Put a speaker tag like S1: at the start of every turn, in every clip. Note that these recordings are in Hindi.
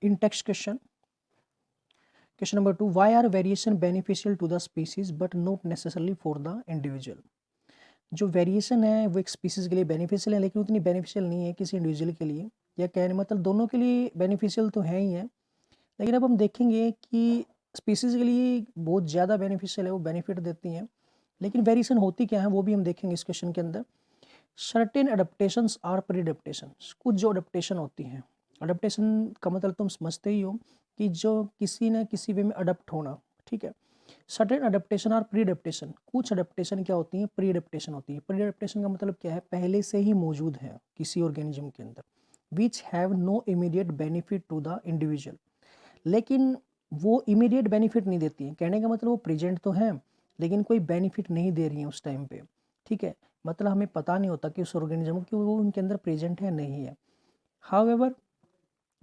S1: In text question number 2, why are variation beneficial to the species but not necessarily for the individual? जो वेरिएशन है वो एक स्पीसीज के लिए बेनिफिशियल है, लेकिन उतनी बेनिफिशियल नहीं है किसी इंडिविजुअल के लिए, या कहने मतलब दोनों के लिए बेनिफिशियल तो है ही है, लेकिन अब हम देखेंगे कि स्पीसीज के लिए बहुत ज़्यादा बेनिफिशियल है, वो बेनिफिट देती हैं। लेकिन वेरिएशन होती क्या है वो भी हम देखेंगे इस क्वेश्चन के अंदर। Certain adaptations are pre adaptation, कुछ जो अडेप्टेशन होती हैं, अडेप्टेशन का मतलब तुम समझते ही हो कि जो किसी न किसी वे में अडेप्ट होना, ठीक है। सर्टेन अडेप्टेशन और प्री अडेप्टेशन, कुछ अडेप्टेशन क्या होती हैं, प्री अडेप्टेशन होती है। प्री अडेप्टेशन का मतलब क्या है, पहले से ही मौजूद है किसी ऑर्गेनिज्म के अंदर, which have no immediate benefit to the individual, लेकिन वो इमीडिएट बेनिफिट नहीं देती हैं। कहने का मतलब वो प्रेजेंट तो है लेकिन कोई बेनिफिट नहीं दे रही है उस टाइम पे, ठीक है। मतलब हमें पता नहीं होता कि उस ऑर्गेनिज्म की वो उनके अंदर प्रेजेंट है नहीं है। However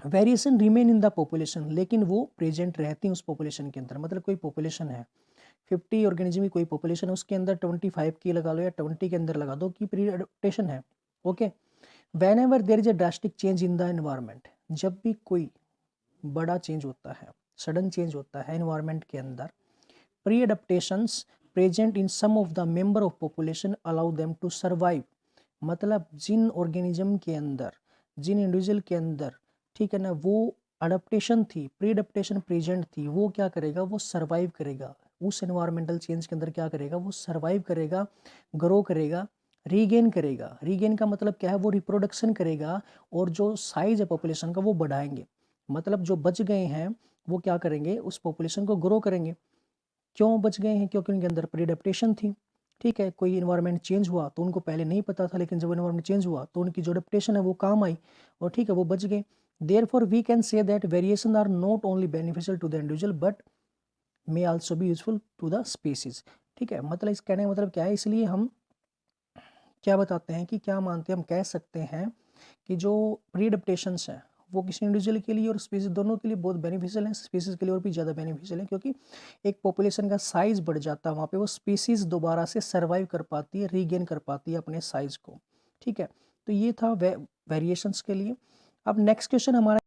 S1: variation remain in the population, लेकिन वो प्रेजेंट रहती हैं उस पॉपुलेशन के अंदर। मतलब कोई पॉपुलेशन है 50 ऑर्गेनिज्म की कोई पॉपुलेशन है, उसके अंदर 25 की लगा लो या 20 के अंदर लगा दो कि प्री अडेप्टेशन है, okay. When ever there is a drastic change in the environment, जब भी कोई बड़ा चेंज होता है, सडन चेंज होता है एनवायरमेंट के अंदर, pre adaptations present in some of the member of population allow them to survive. मतलब जिन ऑर्गेनिज्म के अंदर, जिन इंडिविजुअल के अंदर, ठीक है ना, वो अडेप्टेशन थी, प्री अडेप्टेशन प्रेजेंट थी, वो क्या करेगा, वो सर्वाइव करेगा उस एनवायरमेंटल चेंज के अंदर। क्या करेगा, वो सर्वाइव करेगा, ग्रो करेगा, रीगेन करेगा। रीगेन का मतलब क्या है, वो रिप्रोडक्शन करेगा और जो साइज है पॉपुलेशन का वो बढ़ाएंगे। मतलब जो बच गए हैं वो क्या करेंगे, उस पॉपुलेशन को ग्रो करेंगे। क्यों बच गए हैं, क्योंकि उनके अंदर प्री अडेप्टेशन थी, ठीक है। कोई इन्वायरमेंट चेंज हुआ तो उनको पहले नहीं पता था, लेकिन जब इन्वायरमेंट चेंज हुआ तो उनकी जो अडेप्टेशन है वो काम आई और ठीक है वो बच गए। Therefore we can say that variation are not only beneficial to the individual but may also be useful to the species, ठीक है। मतलब इस कहने का मतलब क्या है, इसलिए हम क्या बताते हैं कि क्या मानते हैं, हम कह सकते हैं कि जो प्री अडेप्टेशंस हैं वो किसी इंडिविजुअल के लिए और स्पीसीज दोनों के लिए बहुत बेनिफिशियल हैं। स्पीसीज के लिए और भी ज़्यादा बेनिफिशियल है, क्योंकि एक पॉपुलेशन का साइज बढ़ जाता है वहाँ पे, वो स्पीसीज दोबारा से सर्वाइव कर पाती है, रीगेन कर पाती है अपने साइज को, ठीक है। तो ये था वेरिएशंस के लिए। अब नेक्स्ट क्वेश्चन हमारा